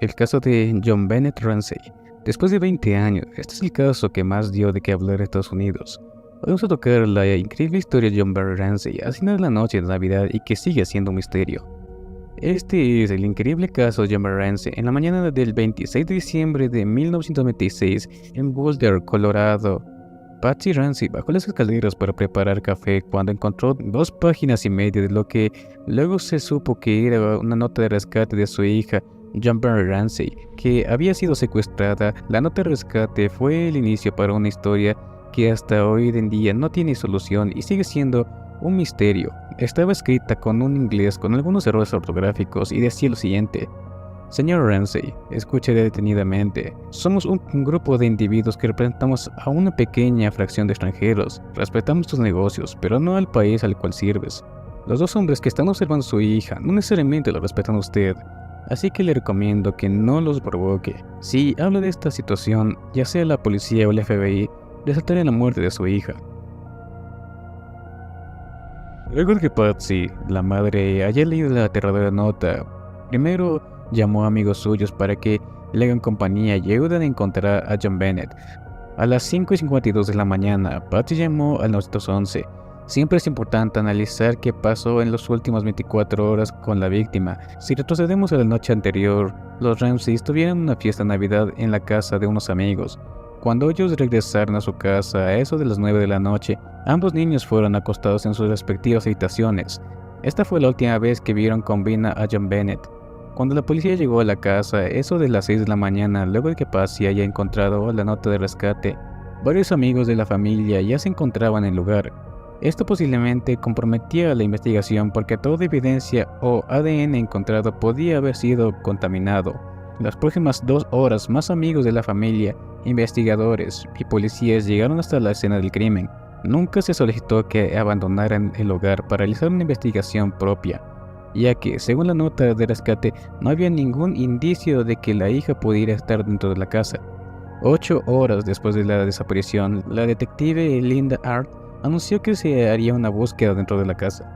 El caso de John Bennett Ramsey. Después de 20 años, este es el caso que más dio de qué hablar en Estados Unidos. Hoy vamos a tocar la increíble historia de John Bennett Ramsey, asesinato en la noche de Navidad y que sigue siendo un misterio. Este es el increíble caso de John Bennett Ramsey en la mañana del 26 de diciembre de 1996 en Boulder, Colorado. Patsy Ramsey bajó las escaleras para preparar café cuando encontró 2 páginas y media de lo que luego se supo que era una nota de rescate de su hija, John Bennett Ramsey, que había sido secuestrada. La nota de rescate fue el inicio para una historia que hasta hoy en día no tiene solución y sigue siendo un misterio. Estaba escrita con un inglés con algunos errores ortográficos y decía lo siguiente: Señor Ramsey, escuche detenidamente. Somos un grupo de individuos que representamos a una pequeña fracción de extranjeros. Respetamos tus negocios, pero no al país al cual sirves. Los 2 hombres que están observando a su hija no necesariamente lo respetan a usted, así que le recomiendo que no los provoque. Si habla de esta situación, ya sea la policía o el FBI, resaltaré la muerte de su hija. Luego de que Patsy, la madre, haya leído la aterradora nota, primero llamó a amigos suyos para que le hagan compañía y ayuden a encontrar a John Bennett. A las 5:52 de la mañana, Patsy llamó al 911. Siempre es importante analizar qué pasó en las últimas 24 horas con la víctima. Si retrocedemos a la noche anterior, los Ramsey tuvieron una fiesta de Navidad en la casa de unos amigos. Cuando ellos regresaron a su casa a eso de las 9 de la noche, ambos niños fueron acostados en sus respectivas habitaciones. Esta fue la última vez que vieron con vida a John Bennett. Cuando la policía llegó a la casa, eso de las 6 de la mañana, luego de que Patsy haya encontrado la nota de rescate, varios amigos de la familia ya se encontraban en el lugar. Esto posiblemente comprometía la investigación porque toda evidencia o ADN encontrado podía haber sido contaminado. Las próximas 2 horas, más amigos de la familia, investigadores y policías llegaron hasta la escena del crimen. Nunca se solicitó que abandonaran el hogar para realizar una investigación propia, ya que, según la nota de rescate, no había ningún indicio de que la hija pudiera estar dentro de la casa. 8 horas después de la desaparición, la detective Linda Hart anunció que se haría una búsqueda dentro de la casa.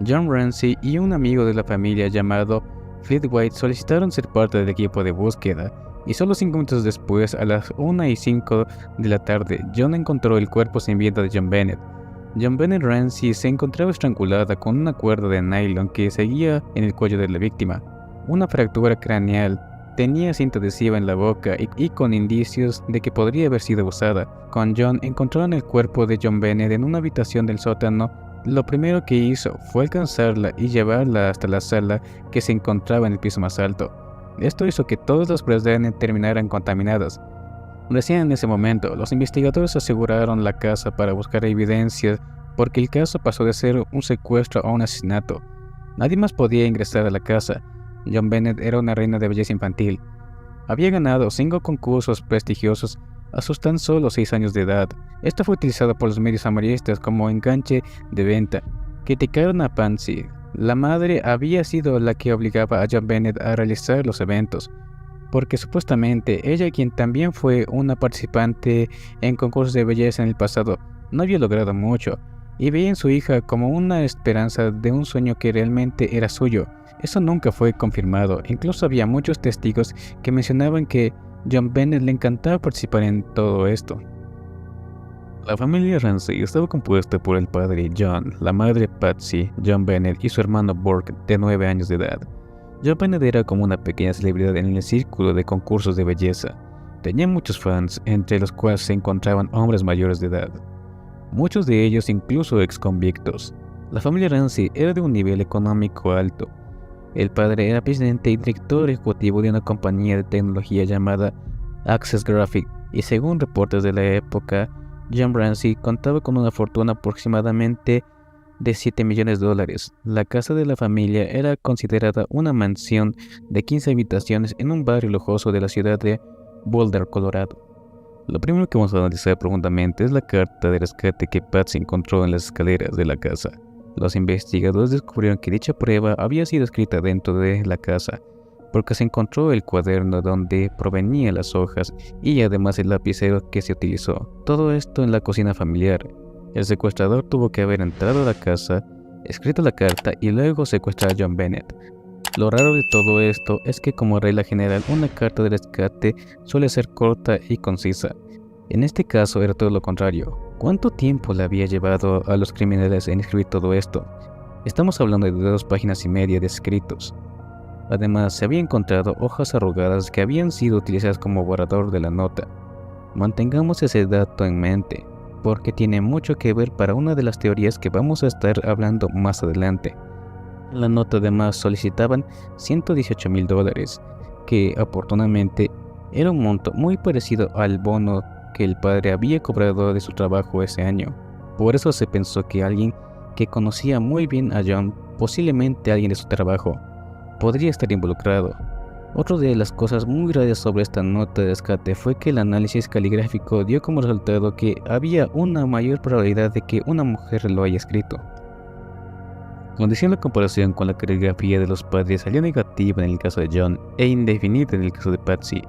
John Ramsey y un amigo de la familia llamado Fleet White solicitaron ser parte del equipo de búsqueda, y solo 5 minutos después, a las 1:05 de la tarde, John encontró el cuerpo sin vida de John Bennett. John Bennett Ramsey se encontraba estrangulada con una cuerda de nylon que seguía en el cuello de la víctima. Una fractura craneal, tenía cinta adhesiva en la boca y con indicios de que podría haber sido abusada. Con John encontraron el cuerpo de John Bennett en una habitación del sótano. Lo primero que hizo fue alcanzarla y llevarla hasta la sala que se encontraba en el piso más alto. Esto hizo que todas las pruebas de ADN terminaran contaminadas. Recién en ese momento, los investigadores aseguraron la casa para buscar evidencias porque el caso pasó de ser un secuestro a un asesinato. Nadie más podía ingresar a la casa. John Bennett era una reina de belleza infantil. Había ganado 5 concursos prestigiosos a sus tan solo 6 años de edad. Esto fue utilizado por los medios amarillistas como enganche de venta. Criticaron a Patsy. La madre había sido la que obligaba a John Bennett a realizar los eventos, porque supuestamente ella, quien también fue una participante en concursos de belleza en el pasado, no había logrado mucho, y veía en su hija como una esperanza de un sueño que realmente era suyo. Eso nunca fue confirmado. Incluso había muchos testigos que mencionaban que John Bennett le encantaba participar en todo esto. La familia Ramsey estaba compuesta por el padre John, la madre Patsy, John Bennett y su hermano Burke, de 9 años de edad. John Bennett era como una pequeña celebridad en el círculo de concursos de belleza. Tenía muchos fans, entre los cuales se encontraban hombres mayores de edad, muchos de ellos incluso ex-convictos. La familia Ramsey era de un nivel económico alto. El padre era presidente y director ejecutivo de una compañía de tecnología llamada Access Graphics, y según reportes de la época, John Ramsey contaba con una fortuna aproximadamente de $7 millones. La casa de la familia era considerada una mansión de 15 habitaciones en un barrio lujoso de la ciudad de Boulder, Colorado. Lo primero que vamos a analizar profundamente es la carta de rescate que Patsy encontró en las escaleras de la casa. Los investigadores descubrieron que dicha prueba había sido escrita dentro de la casa, porque se encontró el cuaderno donde provenían las hojas y además el lapicero que se utilizó. Todo esto en la cocina familiar. El secuestrador tuvo que haber entrado a la casa, escrito la carta y luego secuestrar a John Bennett. Lo raro de todo esto es que como regla general una carta de rescate suele ser corta y concisa. En este caso era todo lo contrario. ¿Cuánto tiempo le había llevado a los criminales en escribir todo esto? Estamos hablando de 2,5 páginas de escritos. Además, se había encontrado hojas arrugadas que habían sido utilizadas como borrador de la nota. Mantengamos ese dato en mente, porque tiene mucho que ver para una de las teorías que vamos a estar hablando más adelante. En la nota además solicitaban $118,000, que oportunamente era un monto muy parecido al bono que el padre había cobrado de su trabajo ese año. Por eso se pensó que alguien que conocía muy bien a John, posiblemente alguien de su trabajo, podría estar involucrado. Otra de las cosas muy raras sobre esta nota de rescate fue que el análisis caligráfico dio como resultado que había una mayor probabilidad de que una mujer lo haya escrito. Condición la comparación con la caligrafía de los padres salió negativa en el caso de John e indefinida en el caso de Patsy.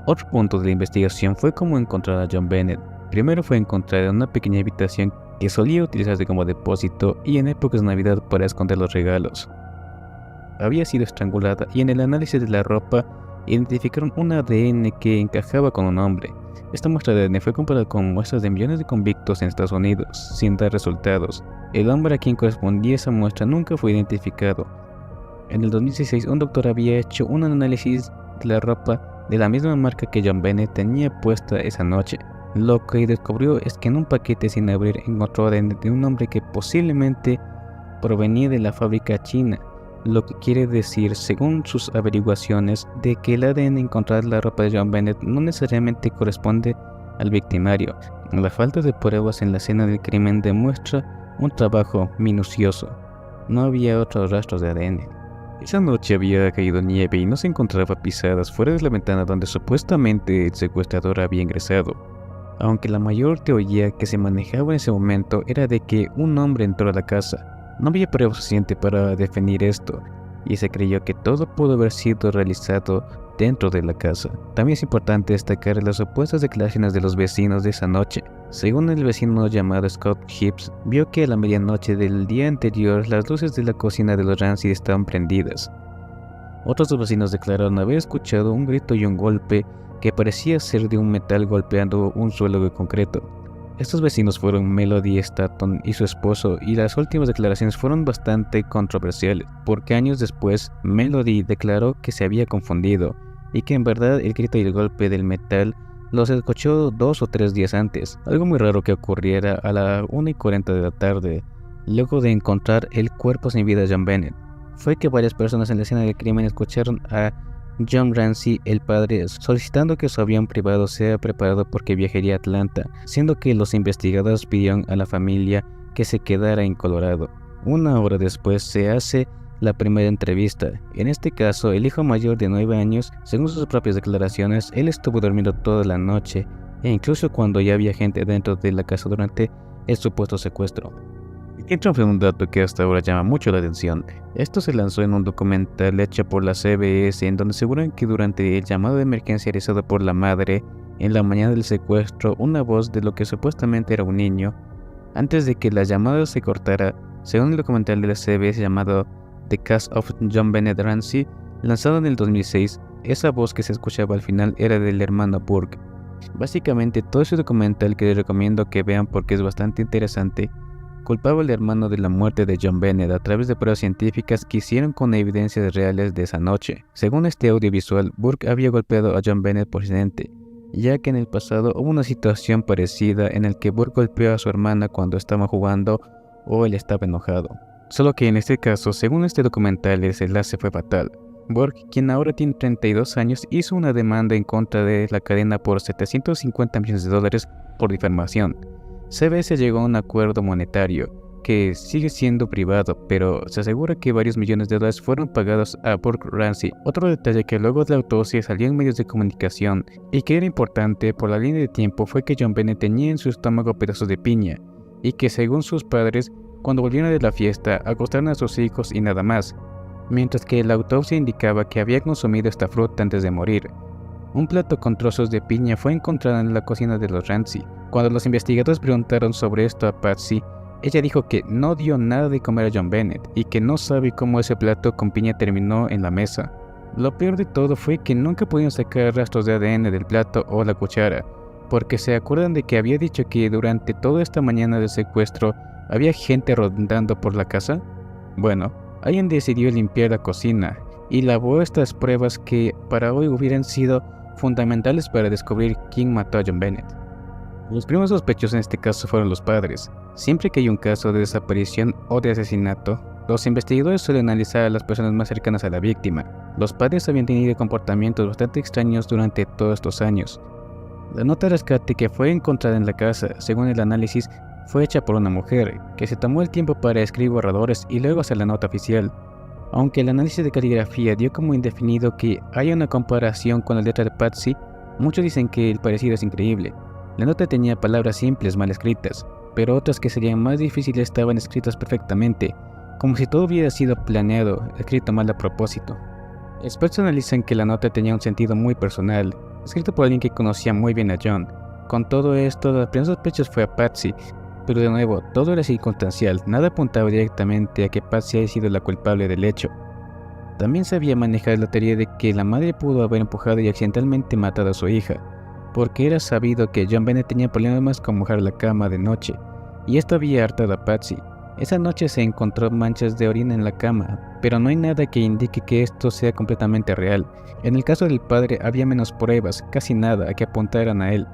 Otro punto de la investigación fue cómo encontrar a John Bennett. Primero fue encontrada en una pequeña habitación que solía utilizarse como depósito y en épocas de Navidad para esconder los regalos. Había sido estrangulada y en el análisis de la ropa identificaron un ADN que encajaba con un hombre. Esta muestra de ADN fue comparada con muestras de millones de convictos en Estados Unidos, sin dar resultados. El hombre a quien correspondía esa muestra nunca fue identificado. En el 2016, un doctor había hecho un análisis de la ropa de la misma marca que John Bennett tenía puesta esa noche. Lo que descubrió es que en un paquete sin abrir encontró ADN de un hombre que posiblemente provenía de la fábrica china, lo que quiere decir, según sus averiguaciones, de que el ADN encontrado en la ropa de John Bennett no necesariamente corresponde al victimario. La falta de pruebas en la escena del crimen demuestra un trabajo minucioso. No había otros rastros de ADN. Esa noche había caído nieve y no se encontraba pisadas fuera de la ventana donde supuestamente el secuestrador había ingresado. Aunque la mayor teoría que se manejaba en ese momento era de que un hombre entró a la casa. No había prueba suficiente para definir esto, y se creyó que todo pudo haber sido realizado dentro de la casa. También es importante destacar las supuestas declaraciones de los vecinos de esa noche. Según el vecino llamado Scott Hibbs, vio que a la medianoche del día anterior las luces de la cocina de los Ramsey estaban prendidas. Otros dos vecinos declararon haber escuchado un grito y un golpe que parecía ser de un metal golpeando un suelo de concreto. Estos vecinos fueron Melody Stanton y su esposo, y las últimas declaraciones fueron bastante controversiales, porque años después Melody declaró que se había confundido y que en verdad el grito y el golpe del metal los escuchó 2 o 3 días antes, algo muy raro que ocurriera a las 1:40 de la tarde, luego de encontrar el cuerpo sin vida de John Bennett. Fue que varias personas en la escena del crimen escucharon a John Ramsey, el padre, solicitando que su avión privado sea preparado porque viajaría a Atlanta, siendo que los investigadores pidieron a la familia que se quedara en Colorado. Una hora después se hace la primera entrevista. En este caso, el hijo mayor de 9 años, según sus propias declaraciones, él estuvo durmiendo toda la noche, e incluso cuando ya había gente dentro de la casa durante el supuesto secuestro. Entra un dato que hasta ahora llama mucho la atención. Esto se lanzó en un documental hecho por la CBS, en donde aseguran que durante el llamado de emergencia realizado por la madre en la mañana del secuestro, una voz de lo que supuestamente era un niño, antes de que la llamada se cortara, según el documental de la CBS llamado The Case of John Bennett Ramsey, lanzado en el 2006, esa voz que se escuchaba al final era del hermano Burke. Básicamente todo ese documental que les recomiendo que vean porque es bastante interesante, culpaba al hermano de la muerte de John Bennett a través de pruebas científicas que hicieron con evidencias reales de esa noche. Según este audiovisual, Burke había golpeado a John Bennett por accidente, ya que en el pasado hubo una situación parecida en la que Burke golpeó a su hermana cuando estaban jugando o él estaba enojado. Solo que en este caso, según este documental, el desenlace fue fatal. Burke, quien ahora tiene 32 años, hizo una demanda en contra de la cadena por $750 millones por difamación. CBS llegó a un acuerdo monetario, que sigue siendo privado, pero se asegura que varios millones de dólares fueron pagados a Burke Ramsey. Otro detalle que luego de la autopsia salió en medios de comunicación, y que era importante por la línea de tiempo, fue que John Bennett tenía en su estómago pedazos de piña, y que según sus padres, cuando volvieron de la fiesta, acostaron a sus hijos y nada más, mientras que la autopsia indicaba que había consumido esta fruta antes de morir. Un plato con trozos de piña fue encontrado en la cocina de los Ramsey. Cuando los investigadores preguntaron sobre esto a Patsy, Ella dijo que no dio nada de comer a John Bennett y que no sabe cómo ese plato con piña terminó en la mesa. Lo peor de todo fue que nunca pudieron sacar rastros de ADN del plato o la cuchara, porque se acuerdan de que había dicho que durante toda esta mañana del secuestro había gente rondando por la casa. Bueno, alguien decidió limpiar la cocina y lavó estas pruebas que para hoy hubieran sido fundamentales para descubrir quién mató a John Bennett. Los primeros sospechosos en este caso fueron los padres. Siempre que hay un caso de desaparición o de asesinato, los investigadores suelen analizar a las personas más cercanas a la víctima. Los padres habían tenido comportamientos bastante extraños durante todos estos años. La nota de rescate que fue encontrada en la casa, según el análisis, fue hecha por una mujer, que se tomó el tiempo para escribir borradores y luego hacer la nota oficial. Aunque el análisis de caligrafía dio como indefinido que haya una comparación con la letra de Patsy, muchos dicen que el parecido es increíble. La nota tenía palabras simples mal escritas, pero otras que serían más difíciles estaban escritas perfectamente, como si todo hubiera sido planeado, escrito mal a propósito. Expertos analizan que la nota tenía un sentido muy personal, escrito por alguien que conocía muy bien a John. Con todo esto, la primera sospecha fue a Patsy, pero de nuevo, todo era circunstancial, nada apuntaba directamente a que Patsy haya sido la culpable del hecho. También sabía manejar la teoría de que la madre pudo haber empujado y accidentalmente matado a su hija, porque era sabido que John Bennett tenía problemas con mojar la cama de noche, y esto había hartado a Patsy. Esa noche se encontró manchas de orina en la cama, pero no hay nada que indique que esto sea completamente real. En el caso del padre había menos pruebas, casi nada, que apuntaran a él.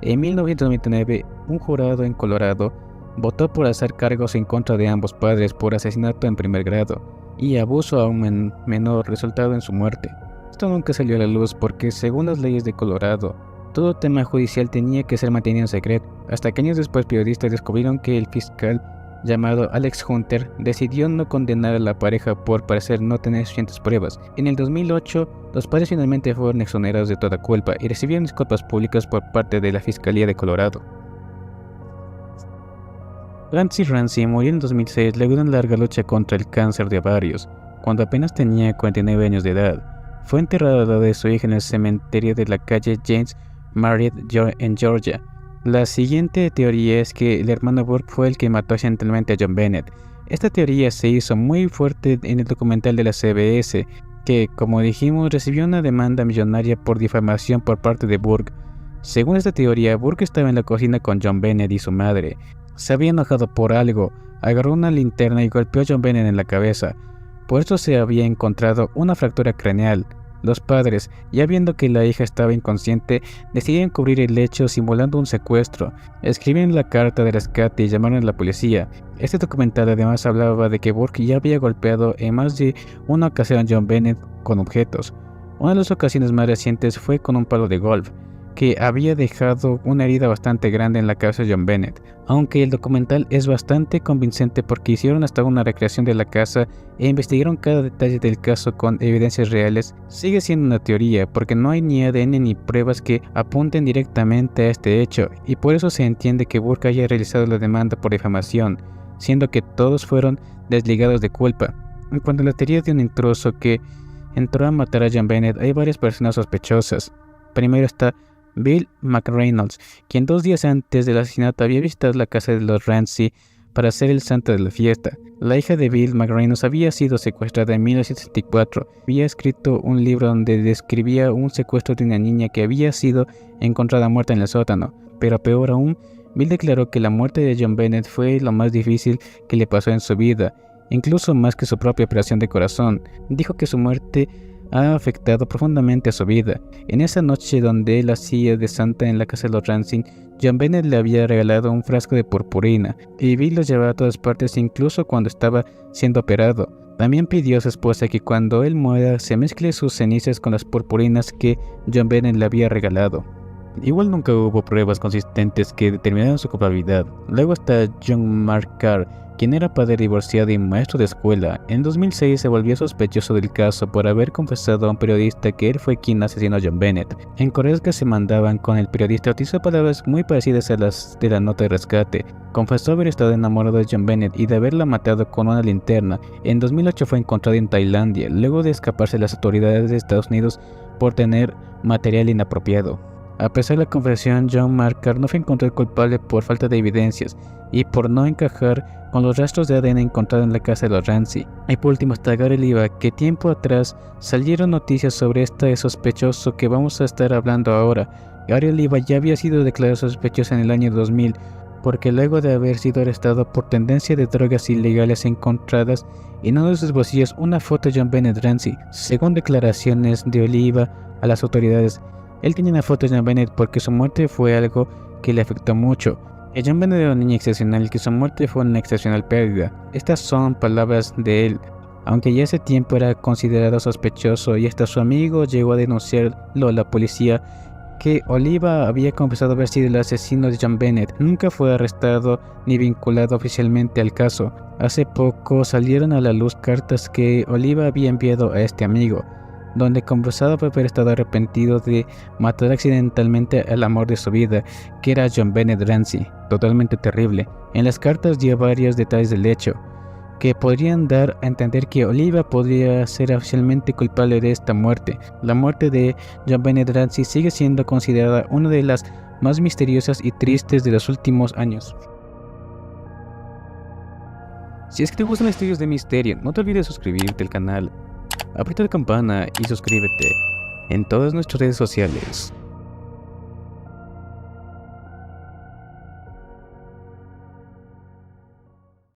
En 1999, un jurado en Colorado votó por hacer cargos en contra de ambos padres por asesinato en primer grado y abuso a un menor resultado en su muerte. Esto nunca salió a la luz porque, según las leyes de Colorado, todo tema judicial tenía que ser mantenido en secreto, hasta que años después periodistas descubrieron que el fiscal llamado Alex Hunter decidió no condenar a la pareja por parecer no tener suficientes pruebas. En el 2008, los padres finalmente fueron exonerados de toda culpa y recibieron disculpas públicas por parte de la Fiscalía de Colorado. Francie Ramsey murió en 2006 luego de una larga lucha contra el cáncer de ovarios, cuando apenas tenía 49 años de edad. Fue enterrada al lado de su hija en el cementerio de la calle James Marriott en Georgia. La siguiente teoría es que el hermano Burke fue el que mató accidentalmente a John Bennett. Esta teoría se hizo muy fuerte en el documental de la CBS, que, como dijimos, recibió una demanda millonaria por difamación por parte de Burke. Según esta teoría, Burke estaba en la cocina con John Bennett y su madre. Se había enojado por algo, agarró una linterna y golpeó a John Bennett en la cabeza. Por esto se había encontrado una fractura craneal. Los padres, ya viendo que la hija estaba inconsciente, decidieron cubrir el hecho simulando un secuestro. Escribieron la carta de rescate y llamaron a la policía. Este documental además hablaba de que Burke ya había golpeado en más de una ocasión a John Bennett con objetos. Una de las ocasiones más recientes fue con un palo de golf, que había dejado una herida bastante grande en la cabeza de John Bennett. Aunque el documental es bastante convincente porque hicieron hasta una recreación de la casa e investigaron cada detalle del caso con evidencias reales, sigue siendo una teoría porque no hay ni ADN ni pruebas que apunten directamente a este hecho, y por eso se entiende que Burke haya realizado la demanda por difamación, siendo que todos fueron desligados de culpa. En cuanto a la teoría de un intruso que entró a matar a John Bennett, hay varias personas sospechosas. Primero está Bill McReynolds, quien 2 días antes del asesinato había visitado la casa de los Ramsey para ser el santo de la fiesta. La hija de Bill McReynolds había sido secuestrada en 1964. Había escrito un libro donde describía un secuestro de una niña que había sido encontrada muerta en el sótano. Pero peor aún, Bill declaró que la muerte de John Bennett fue lo más difícil que le pasó en su vida, incluso más que su propia operación de corazón. Dijo que su muerte ha afectado profundamente a su vida. En esa noche donde él hacía de santa en la casa de los Ramsey, John Bennett le había regalado un frasco de purpurina, y Bill lo llevaba a todas partes incluso cuando estaba siendo operado. También pidió a su esposa que cuando él muera se mezcle sus cenizas con las purpurinas que John Bennett le había regalado. Igual nunca hubo pruebas consistentes que determinaran su culpabilidad. Luego está John Mark Carr, quien era padre divorciado y maestro de escuela. En 2006 se volvió sospechoso del caso por haber confesado a un periodista que él fue quien asesinó a John Bennett. En correos que se mandaban con el periodista utilizó palabras muy parecidas a las de la nota de rescate. Confesó haber estado enamorado de John Bennett y de haberla matado con una linterna. En 2008 fue encontrado en Tailandia, luego de escaparse de las autoridades de Estados Unidos por tener material inapropiado. A pesar de la confesión, John Marker no fue encontrado culpable por falta de evidencias y por no encajar con los rastros de ADN encontrados en la casa de los Ramsey. Y por último está Gary Oliva, que tiempo atrás salieron noticias sobre este sospechoso que vamos a estar hablando ahora. Gary Oliva ya había sido declarado sospechoso en el año 2000, porque luego de haber sido arrestado por tendencia de drogas ilegales encontradas en uno de sus bolsillos una foto de John Bennett Ramsey. Según declaraciones de Oliva a las autoridades, él tenía una foto de John Bennett porque su muerte fue algo que le afectó mucho. John Bennett era un niño excepcional y que su muerte fue una excepcional pérdida. Estas son palabras de él. Aunque ya ese tiempo era considerado sospechoso y hasta su amigo llegó a denunciarlo a la policía, que Oliva había confesado haber sido el asesino de John Bennett, nunca fue arrestado ni vinculado oficialmente al caso. Hace poco salieron a la luz cartas que Oliva había enviado a este amigo, donde confesaba haber estado arrepentido de matar accidentalmente al amor de su vida, que era John Bennett Ramsey. Totalmente terrible. En las cartas dio varios detalles del hecho, que podrían dar a entender que Oliva podría ser oficialmente culpable de esta muerte. La muerte de John Bennett Ramsey sigue siendo considerada una de las más misteriosas y tristes de los últimos años. Si es que te gustan los estudios de misterio, no te olvides suscribirte al canal, aprieta la campana y suscríbete en todas nuestras redes sociales.